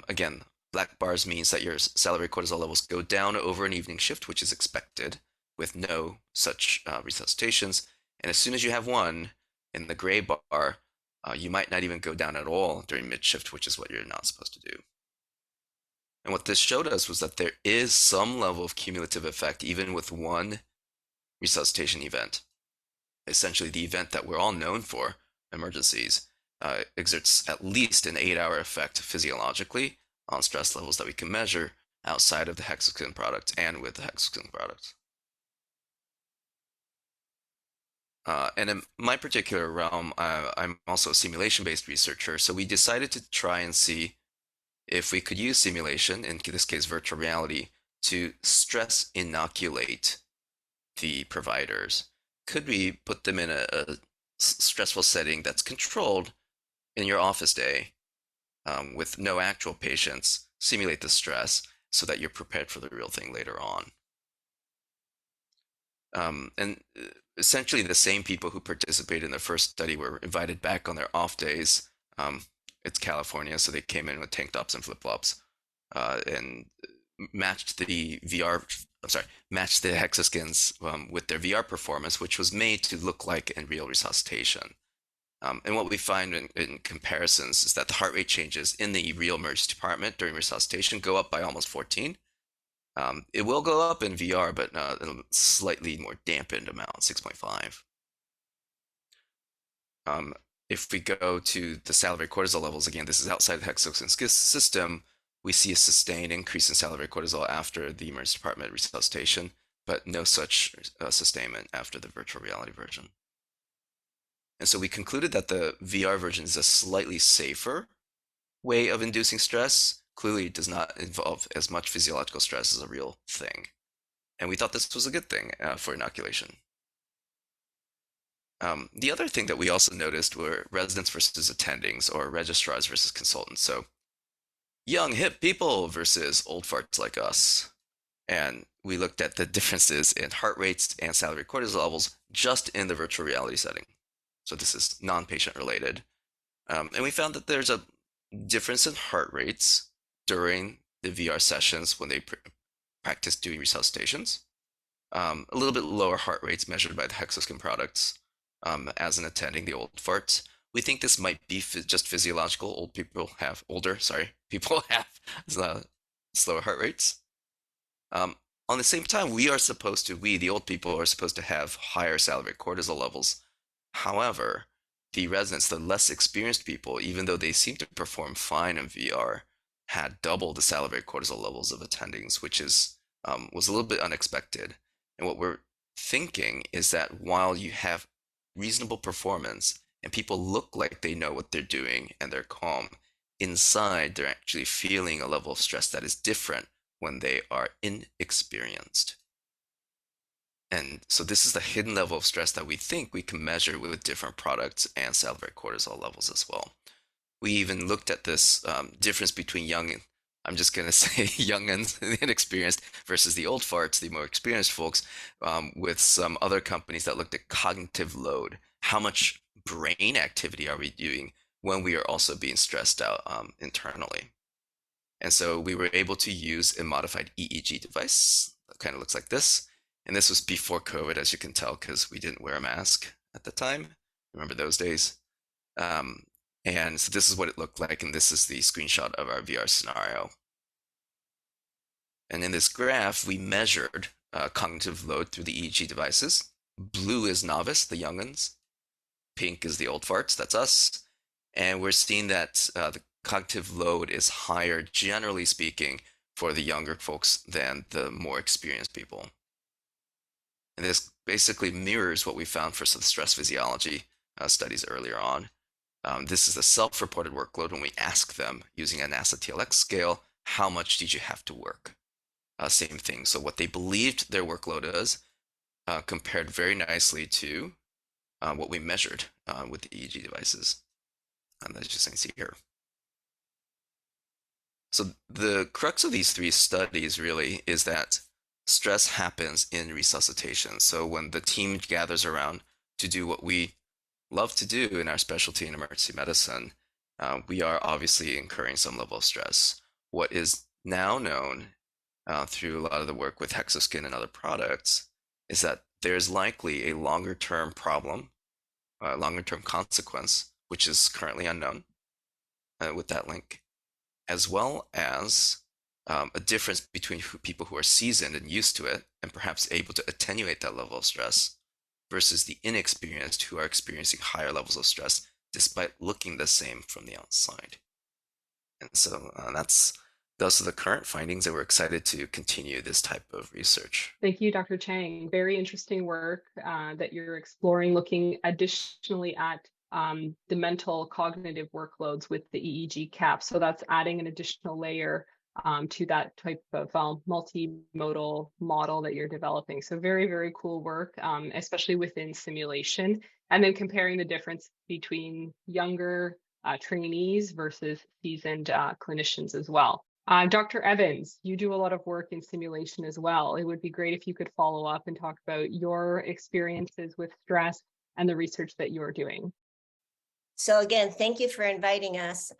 [SPEAKER 4] Again, black bars means that your salivary cortisol levels go down over an evening shift, which is expected with no such resuscitations. And as soon as you have one in the gray bar, you might not even go down at all during mid shift, which is what you're not supposed to do. And what this showed us was that there is some level of cumulative effect, even with one resuscitation event. Essentially, the event that we're all known for, emergencies, exerts at least an 8-hour effect physiologically on stress levels that we can measure, outside of the Hexoskin product and with the Hexoskin product. And in my particular realm, I'm also a simulation-based researcher, so we decided to try and see if we could use simulation, in this case virtual reality, to stress inoculate the providers. Could we put them in a stressful setting that's controlled in your office day, with no actual patients, simulate the stress so that you're prepared for the real thing later on? And essentially, the same people who participated in the first study were invited back on their off days. It's California, so they came in with tank tops and flip flops, and matched the VR. I'm sorry, matched the Hexoskins with their VR performance, which was made to look like in real resuscitation. And what we find in comparisons is that the heart rate changes in the real emergency department during resuscitation go up by almost 14. It will go up in VR, but in a slightly more dampened amount, 6.5. If we go to the salivary cortisol levels, again, this is outside the Hexoskin system, we see a sustained increase in salivary cortisol after the emergency department resuscitation, but no such sustainment after the virtual reality version. And so we concluded that the VR version is a slightly safer way of inducing stress. Clearly, it does not involve as much physiological stress as a real thing. And we thought this was a good thing for inoculation. The other thing that we also noticed were residents versus attendings, or registrars versus consultants. So young, hip people versus old farts like us. And we looked at the differences in heart rates and salivary cortisol levels just in the virtual reality setting. So this is non-patient related. And we found that there's a difference in heart rates during the VR sessions when they practice doing resuscitations. A little bit lower heart rates measured by the Hexoskin products as an attending the old farts. We think this might be just physiological. People have slower heart rates. On the same time, we, the old people, are supposed to have higher salivary cortisol levels. However, the residents, the less experienced people, even though they seem to perform fine in VR, had double the salivary cortisol levels of attendings, which was a little bit unexpected. And what we're thinking is that while you have reasonable performance and people look like they know what they're doing and they're calm, inside they're actually feeling a level of stress that is different when they are inexperienced. And so this is the hidden level of stress that we think we can measure with different products and salivary cortisol levels as well. We even looked at this difference between I'm just going to say young and inexperienced versus the old farts, the more experienced folks, with some other companies that looked at cognitive load. How much brain activity are we doing when we are also being stressed out internally? And so we were able to use a modified EEG device that kind of looks like this. And this was before COVID, as you can tell, because we didn't wear a mask at the time. Remember those days? And so this is what it looked like, and this is the screenshot of our VR scenario. And in this graph, we measured cognitive load through the EEG devices. Blue is novice, the young'uns. Pink is the old farts, that's us. And we're seeing that the cognitive load is higher, generally speaking, for the younger folks than the more experienced people. And this basically mirrors what we found for some stress physiology studies earlier on. This is the self-reported workload when we ask them using a NASA TLX scale, how much did you have to work? Same thing. So what they believed their workload is compared very nicely to what we measured with the EEG devices. And that's just you can see here. So the crux of these three studies really is that stress happens in resuscitation. So when the team gathers around to do what we love to do in our specialty in emergency medicine, we are obviously incurring some level of stress. What is now known through a lot of the work with Hexoskin and other products is that there's likely a longer-term problem, a longer-term consequence, which is currently unknown with that link, as well as a difference between people who are seasoned and used to it and perhaps able to attenuate that level of stress versus the inexperienced who are experiencing higher levels of stress despite looking the same from the outside. And so that's those are the current findings, and we're excited to continue this type of research.
[SPEAKER 1] Thank you, Dr. Chang. Very interesting work that you're exploring, looking additionally at the mental cognitive workloads with the EEG cap. So that's adding an additional layer to that type of multimodal model that you're developing. So very, very cool work, especially within simulation. And then comparing the difference between younger trainees versus seasoned clinicians as well. Dr. Evans, you do a lot of work in simulation as well. It would be great if you could follow up and talk about your experiences with stress and the research that you're doing.
[SPEAKER 5] So again, thank you for inviting us.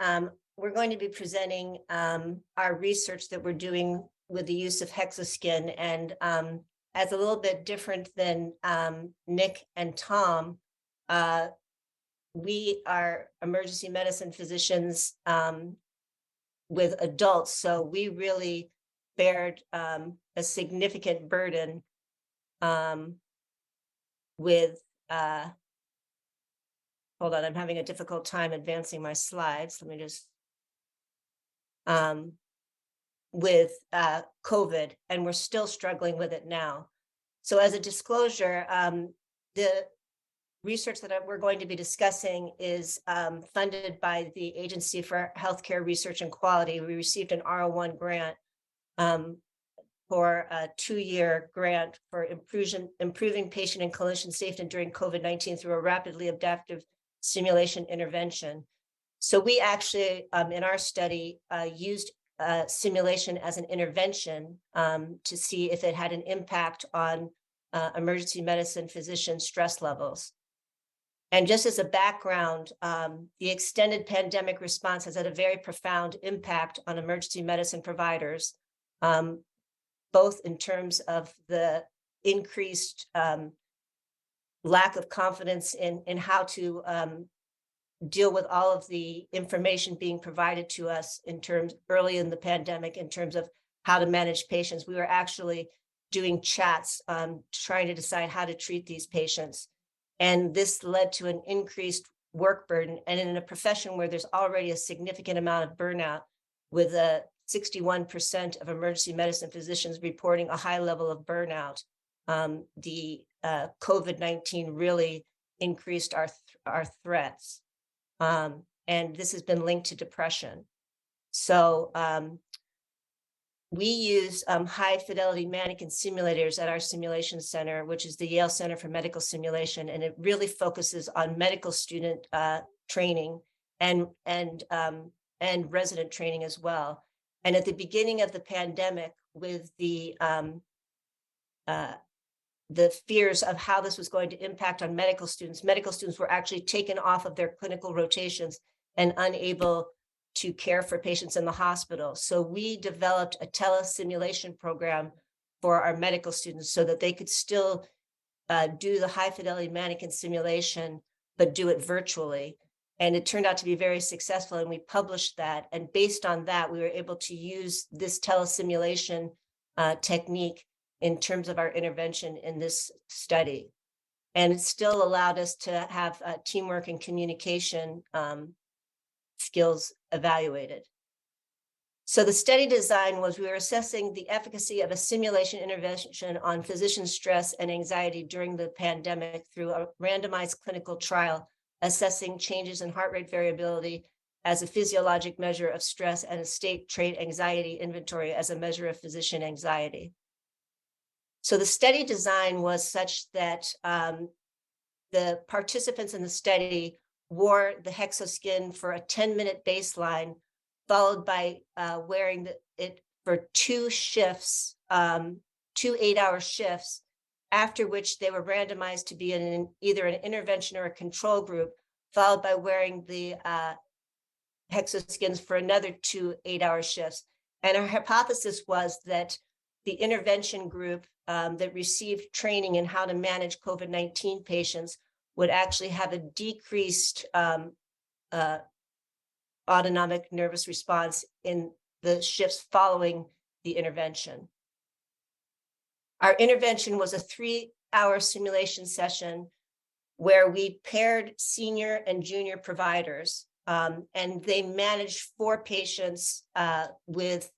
[SPEAKER 5] We're going to be presenting our research that we're doing with the use of Hexoskin. And as a little bit different than Nick and Tom, we are emergency medicine physicians with adults. So we really bared a significant burden with, hold on, I'm having a difficult time advancing my slides. Let me just, with COVID, and we're still struggling with it now. So as a disclosure, the research that we're going to be discussing is funded by the Agency for Healthcare Research and Quality. We received an R01 grant for a 2-year grant for improving patient and clinician safety during COVID-19 through a rapidly adaptive simulation intervention. So we actually, in our study, used simulation as an intervention to see if it had an impact on emergency medicine physician stress levels. And just as a background, the extended pandemic response has had a very profound impact on emergency medicine providers, both in terms of the increased lack of confidence in how to deal with all of the information being provided to us in terms early in the pandemic, in terms of how to manage patients. We were actually doing chats, trying to decide how to treat these patients. And this led to an increased work burden. And in a profession where there's already a significant amount of burnout, with 61% of emergency medicine physicians reporting a high level of burnout, the COVID-19 really increased our threats. And this has been linked to depression. So we use high fidelity mannequin simulators at our simulation center, which is the Yale Center for Medical Simulation. And it really focuses on medical student training and resident training as well. And at the beginning of the pandemic, with the fears of how this was going to impact on medical students were actually taken off of their clinical rotations and unable to care for patients in the hospital. So we developed a telesimulation program for our medical students so that they could still do the high fidelity mannequin simulation, but do it virtually. And it turned out to be very successful, and we published that. And based on that, we were able to use this telesimulation technique in terms of our intervention in this study. And it still allowed us to have teamwork and communication skills evaluated. So the study design was, we were assessing the efficacy of a simulation intervention on physician stress and anxiety during the pandemic through a randomized clinical trial, assessing changes in heart rate variability as a physiologic measure of stress and a state trait anxiety inventory as a measure of physician anxiety. So the study design was such that the participants in the study wore the Hexoskin for a 10-minute baseline, followed by wearing it for 2 shifts, 2 8-hour shifts, after which they were randomized to be in either an intervention or a control group, followed by wearing the Hexoskins for another 2 8-hour shifts. And our hypothesis was that the intervention group that received training in how to manage COVID-19 patients would actually have a decreased autonomic nervous response in the shifts following the intervention. Our intervention was a 3-hour simulation session where we paired senior and junior providers. and they managed 4 patients with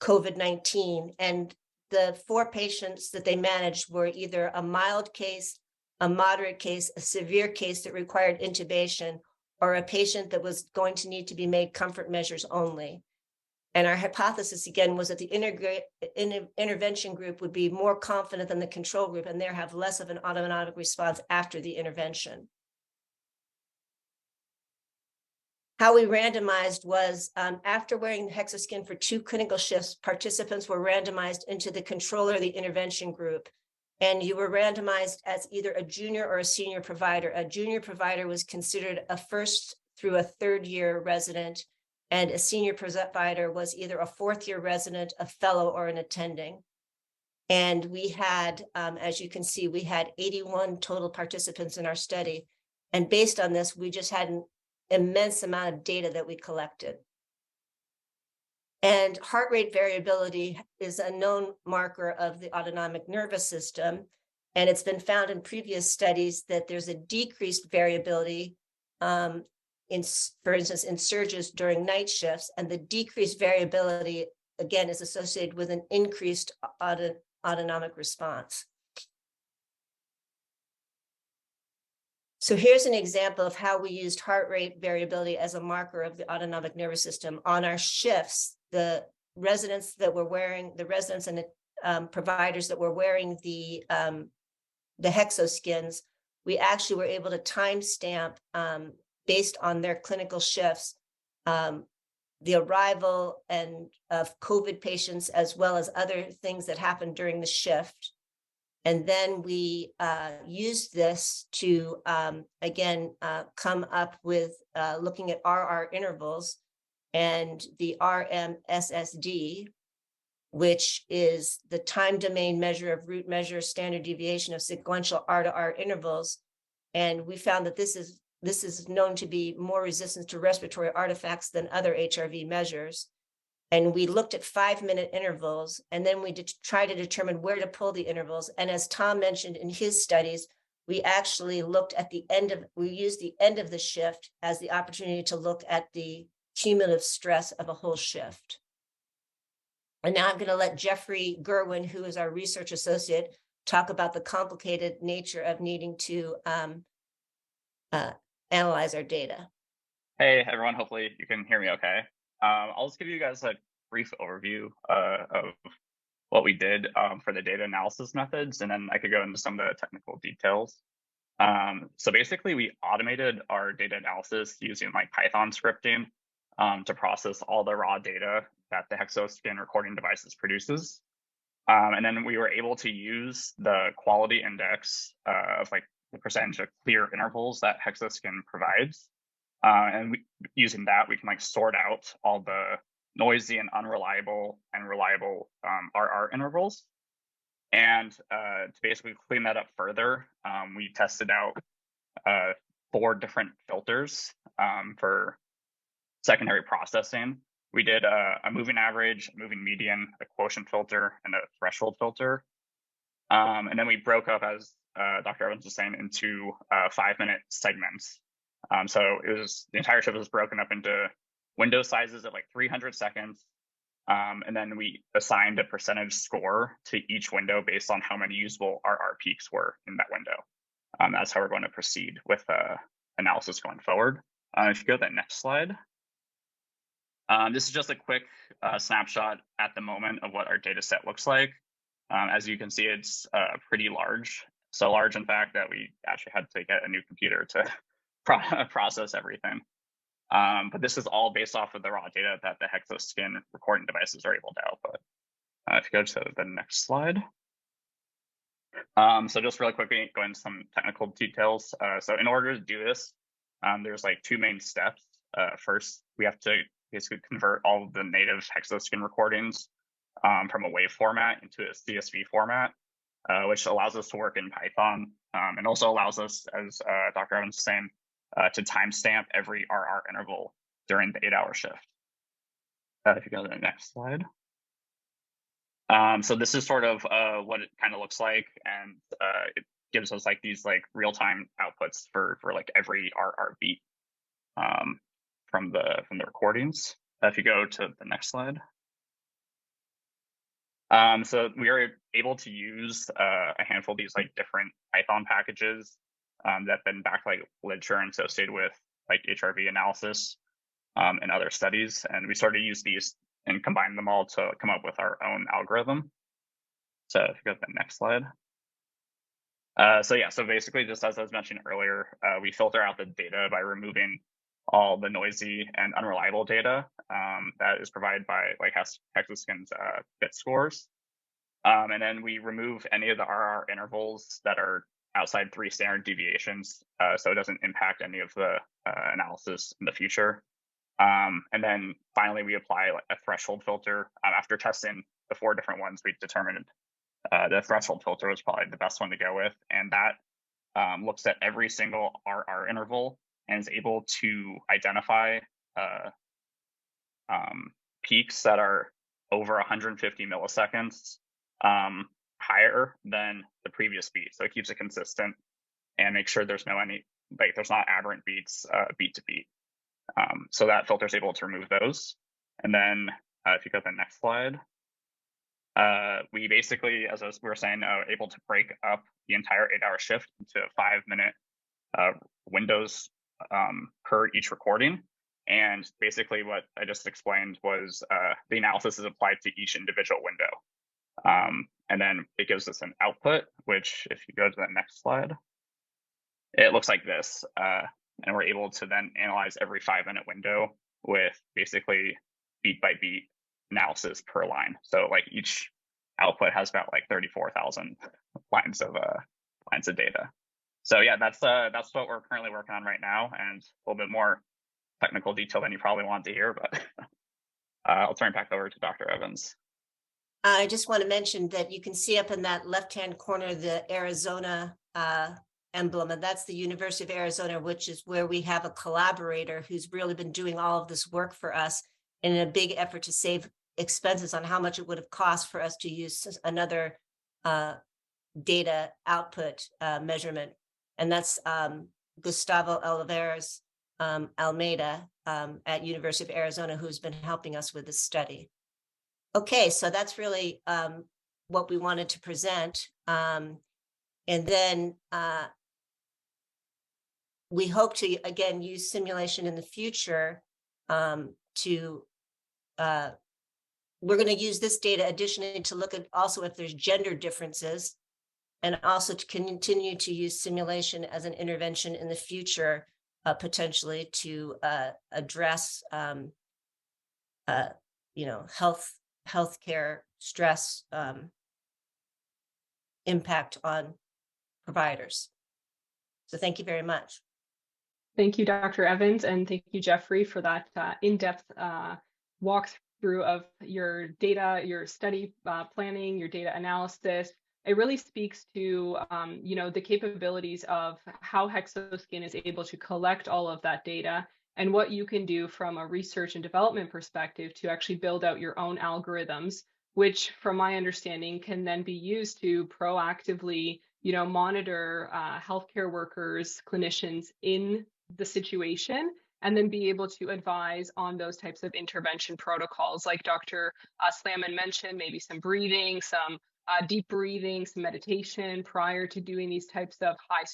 [SPEAKER 5] COVID-19. And the 4 patients that they managed were either a mild case, a moderate case, a severe case that required intubation, or a patient that was going to need to be made comfort measures only. And our hypothesis, again, was that the intervention group would be more confident than the control group and there have less of an autonomic response after the intervention. How we randomized was after wearing the Hexoskin for 2 clinical shifts, participants were randomized into the control or the intervention group. And you were randomized as either a junior or a senior provider. A junior provider was considered a 1st through a 3rd year resident, and a senior provider was either a 4th year resident, a fellow, or an attending. And we had, as you can see, we had 81 total participants in our study. And based on this, we just had an immense amount of data that we collected. And heart rate variability is a known marker of the autonomic nervous system. And it's been found in previous studies that there's a decreased variability for instance, in surges during night shifts, and the decreased variability, again, is associated with an increased autonomic response. So here's an example of how we used heart rate variability as a marker of the autonomic nervous system. On our shifts, the residents and the providers that were wearing the Hexoskins, we actually were able to timestamp based on their clinical shifts, the arrival of COVID patients, as well as other things that happened during the shift. And then we used this to, again, come up with looking at RR intervals and the RMSSD, which is the time domain measure of root measure standard deviation of sequential R to R intervals. And we found that this is known to be more resistant to respiratory artifacts than other HRV measures. And we looked at 5-minute intervals, and then we try to determine where to pull the intervals. And as Tom mentioned in his studies, we actually looked at we used the end of the shift as the opportunity to look at the cumulative stress of a whole shift. And now I'm going to let Jeffrey Gerwin, who is our research associate, talk about the complicated nature of needing to analyze our data.
[SPEAKER 6] Hey, everyone. Hopefully you can hear me okay. I'll just give you guys a brief overview of what we did for the data analysis methods, and then I could go into some of the technical details. So basically, we automated our data analysis using like Python scripting to process all the raw data that the Hexoskin recording devices produces. And then we were able to use the quality index of like the percentage of clear intervals that Hexoskin provides. And using that, we can like sort out all the noisy and unreliable and reliable RR intervals. And to basically clean that up further, we tested out 4 different filters for secondary processing. We did a moving average, a moving median, a quotient filter, and a threshold filter. And then we broke up, as Dr. Evans was saying, into 5-minute segments. So the entire shift was broken up into window sizes of like 300 seconds. And then we assigned a percentage score to each window based on how many usable RR peaks were in that window. That's how we're going to proceed with analysis going forward. If you go to that next slide. This is just a quick snapshot at the moment of what our data set looks like. As you can see, it's pretty large. So large, in fact, that we actually had to get a new computer to process everything. But this is all based off of the raw data that the Hexoskin recording devices are able to output. If you go to the next slide. So just really quickly, go into some technical details. So in order to do this, there's like 2 main steps. First, we have to basically convert all of the native Hexoskin recordings from a WAV format into a CSV format, which allows us to work in Python, and also allows us, as Dr. Evans was saying, to timestamp every RR interval during the 8-hour shift. If you go to the next slide. So this is sort of what it kind of looks like, and it gives us like these like real-time outputs for like every RR beat. from the recordings. If you go to the next slide. So we are able to use a handful of these like different Python packages that have been backed like literature and associated with like HRV analysis and other studies. And we started to use these and combine them all to come up with our own algorithm. So if you go to the next slide. So basically, just as I was mentioning earlier, we filter out the data by removing all the noisy and unreliable data that is provided by like Hexoskin's bit scores. And then we remove any of the RR intervals that are outside 3 standard deviations, so it doesn't impact any of the analysis in the future. And then finally, we apply like a threshold filter. After testing the 4 different ones, we determined the threshold filter was probably the best one to go with. And that looks at every single RR interval and is able to identify peaks that are over 150 milliseconds higher than the previous beat. So it keeps it consistent and makes sure there's there's not aberrant beats beat to beat. So that filter is able to remove those. And then if you go to the next slide, we basically, as we were saying, able to break up the entire 8-hour shift into 5-minute windows per each recording. And basically what I just explained was the analysis is applied to each individual window. And then it gives us an output, which if you go to the next slide, it looks like this. And we're able to then analyze every 5-minute window with basically beat by beat analysis per line. So like each output has about like 34,000 lines of data. So yeah, that's what we're currently working on right now, and a little bit more technical detail than you probably want to hear, but I'll turn it back over to Dr. Evans.
[SPEAKER 5] I just want to mention that you can see up in that left-hand corner the Arizona emblem, and that's the University of Arizona, which is where we have a collaborator who's really been doing all of this work for us in a big effort to save expenses on how much it would have cost for us to use another data output measurement. And that's Gustavo Olivares Almeida at University of Arizona, who's been helping us with this study. Okay, so that's really what we wanted to present. And then we hope to, again, use simulation in the future we're going to use this data additionally to look at also if there's gender differences, and also to continue to use simulation as an intervention in the future, potentially to address, healthcare stress impact on providers. So thank you very much.
[SPEAKER 1] Thank you, Dr. Evans, and thank you, Jeffrey, for that in-depth walkthrough of your data, your study planning, your data analysis. It really speaks to, the capabilities of how Hexoskin is able to collect all of that data and what you can do from a research and development perspective to actually build out your own algorithms, which, from my understanding, can then be used to proactively, monitor healthcare workers, clinicians in the situation, and then be able to advise on those types of intervention protocols, like Dr. Slamman mentioned, maybe some breathing, some deep breathing, some meditation prior to doing these types of high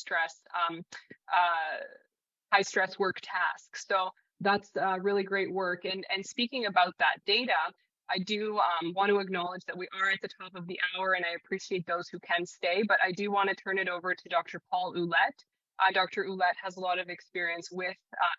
[SPEAKER 1] stress work tasks. So that's really great work. And speaking about that data, I do want to acknowledge that we are at the top of the hour, and I appreciate those who can stay, but I do want to turn it over to Dr. Paul Ouellette. Dr. Ouellette has a lot of experience with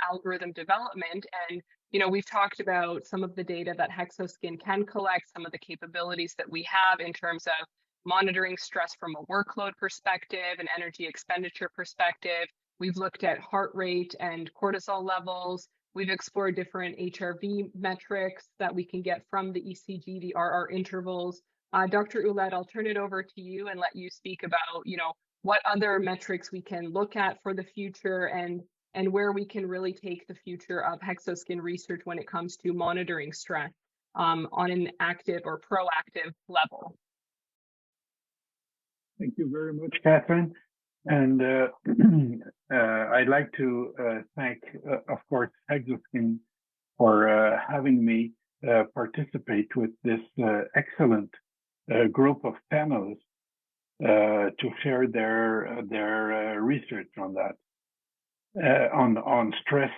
[SPEAKER 1] algorithm development, and we've talked about some of the data that Hexoskin can collect, some of the capabilities that we have in terms of monitoring stress from a workload perspective and energy expenditure perspective. We've looked at heart rate and cortisol levels. We've explored different HRV metrics that we can get from the ECG, the RR intervals. Dr. Ouellette, I'll turn it over to you and let you speak about, what other metrics we can look at for the future and where we can really take the future of Hexoskin research when it comes to monitoring stress on an active or proactive level.
[SPEAKER 7] Thank you very much, Catherine. And I'd like to thank, of course, Hexoskin for having me participate with this excellent group of panelists to share their research on that, on stress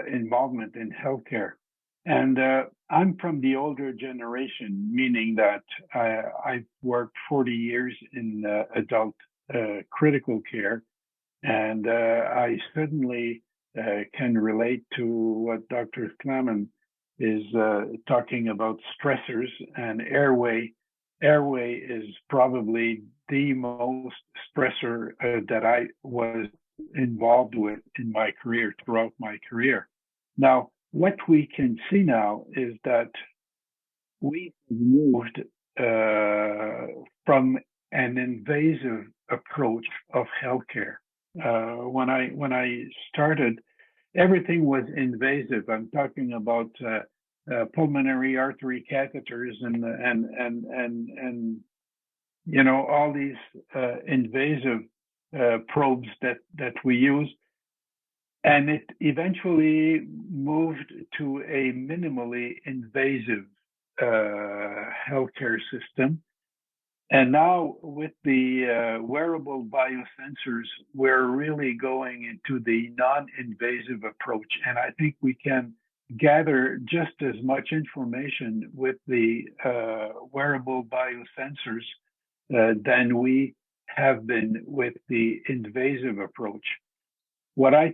[SPEAKER 7] involvement in healthcare. And I'm from the older generation, meaning that I've worked 40 years in adult critical care, and I certainly can relate to what Dr. Slaman is talking about stressors, and airway. Airway is probably the most stressor that I was involved with in my career, throughout my career. Now, what we can see now is that we moved from an invasive approach of healthcare. When I started, everything was invasive. I'm talking about pulmonary artery catheters and you know, all these invasive probes that we use. And it eventually moved to a minimally invasive healthcare system. And now with the wearable biosensors, we're really going into the non-invasive approach. And I think we can gather just as much information with the wearable biosensors than we have been with the invasive approach. What I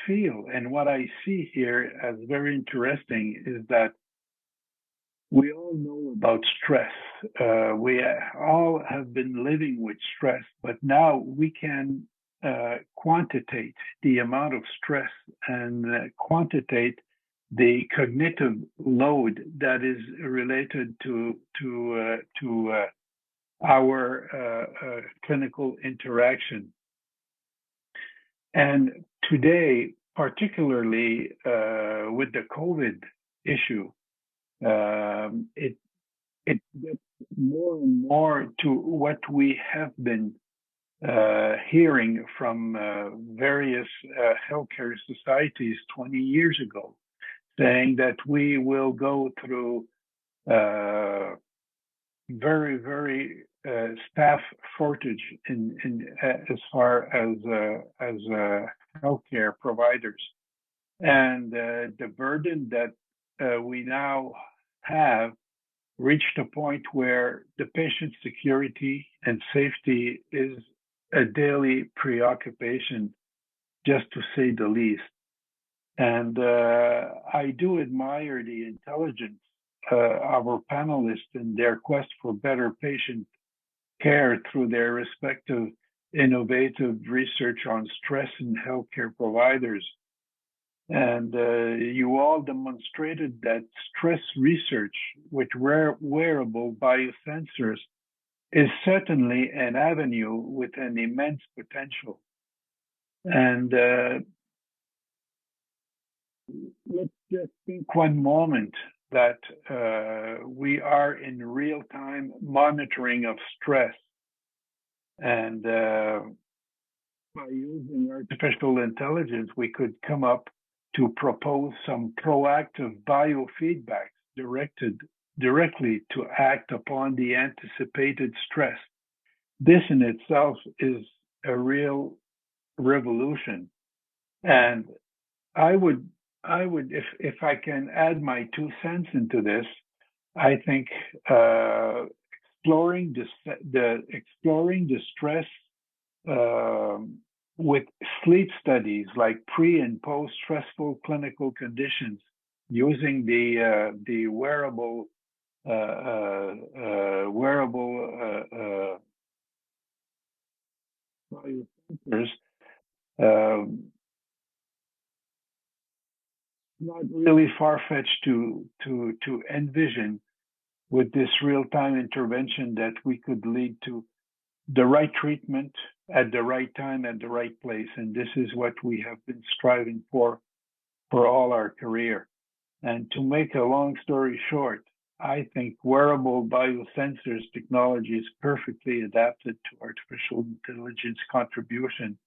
[SPEAKER 7] feel and what I see here as very interesting is that we all know about stress. We all have been living with stress, but now we can quantitate the amount of stress and quantitate the cognitive load that is related to our clinical interaction. And today, particularly with the COVID issue, it gets more and more to what we have been hearing from various healthcare societies 20 years ago, saying that we will go through very, very staff shortage in as far as healthcare providers, and the burden that we now have reached a point where the patient security and safety is a daily preoccupation, just to say the least. And I do admire the intelligence of our panelists in their quest for better patient care through their respective innovative research on stress in healthcare providers. And you all demonstrated that stress research with wearable biosensors is certainly an avenue with an immense potential. And let's just think one moment that we are in real-time monitoring of stress. And by using artificial intelligence, we could come up to propose some proactive biofeedback directly to act upon the anticipated stress. This in itself is a real revolution. And I would, if I can add my 2 cents into this, I think exploring the stress with sleep studies like pre and post stressful clinical conditions, using the wearable biosensors, not really far-fetched to envision with this real-time intervention that we could lead to the right treatment at the right time, at the right place. And this is what we have been striving for all our career. And to make a long story short, I think wearable biosensors technology is perfectly adapted to artificial intelligence contribution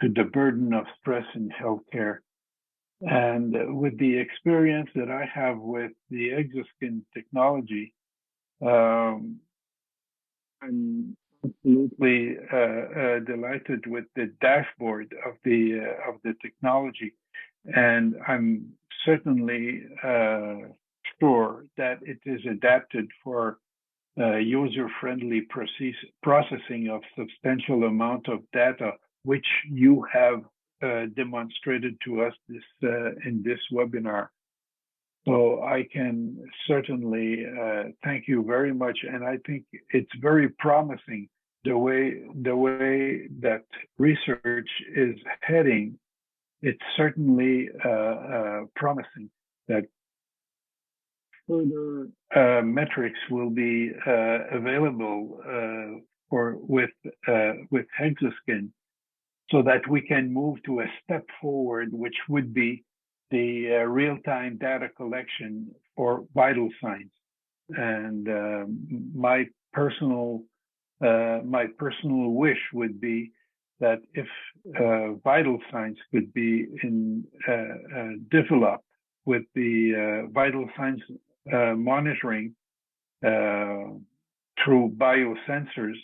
[SPEAKER 7] to the burden of stress in healthcare. And with the experience that I have with the Hexoskin technology, I'm absolutely delighted with the dashboard of the technology, and I'm certainly sure that it is adapted for user-friendly processing of substantial amount of data, which you have demonstrated to us in this webinar. So I can certainly thank you very much, and I think it's very promising the way that research is heading. It's certainly promising that further metrics will be available with Hexoskin, so that we can move to a step forward, which would be the real-time data collection for vital signs. And my personal wish would be that if vital signs could be developed with the vital signs monitoring through biosensors,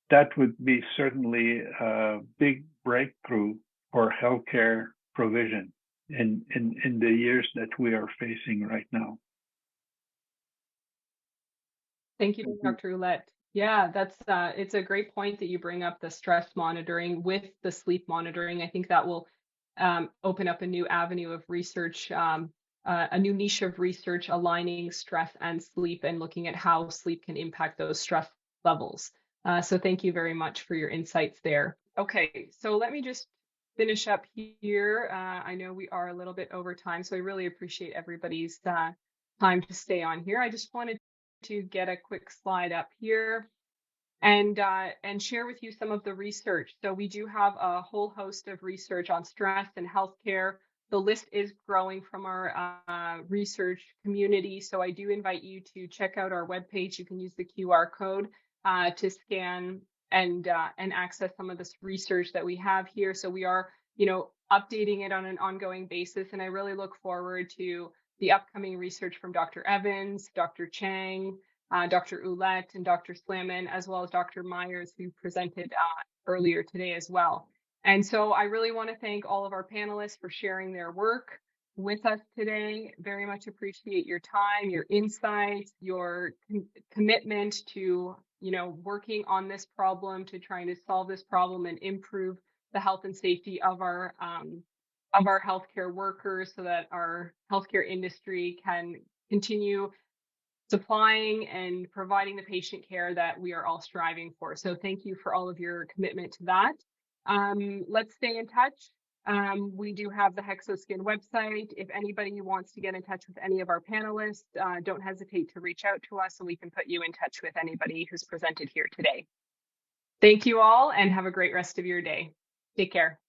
[SPEAKER 7] that would be certainly a big breakthrough for healthcare provision in the years that we are facing right now.
[SPEAKER 1] Thank you, Dr. Ouellette. Yeah, that's it's a great point that you bring up the stress monitoring with the sleep monitoring. I think that will open up a new avenue of research, a new niche of research aligning stress and sleep and looking at how sleep can impact those stress levels. So thank you very much for your insights there. Okay, so let me just finish up here. I know we are a little bit over time, so I really appreciate everybody's time to stay on here. I just wanted to get a quick slide up here and share with you some of the research. So we do have a whole host of research on stress and healthcare. The list is growing from our research community. So I do invite you to check out our webpage. You can use the QR code to scan and access some of this research that we have here. So we are, updating it on an ongoing basis. And I really look forward to the upcoming research from Dr. Evans, Dr. Chang, Dr. Ouellette, and Dr. Slamman, as well as Dr. Myers, who presented earlier today as well. And so I really want to thank all of our panelists for sharing their work with us today. Very much appreciate your time, your insights, your commitment to, working on this problem, to trying to solve this problem and improve the health and safety of our healthcare workers, so that our healthcare industry can continue supplying and providing the patient care that we are all striving for. So thank you for all of your commitment to that. Let's stay in touch. We do have the Hexoskin website. If anybody wants to get in touch with any of our panelists, don't hesitate to reach out to us and we can put you in touch with anybody who's presented here today. Thank you all and have a great rest of your day. Take care.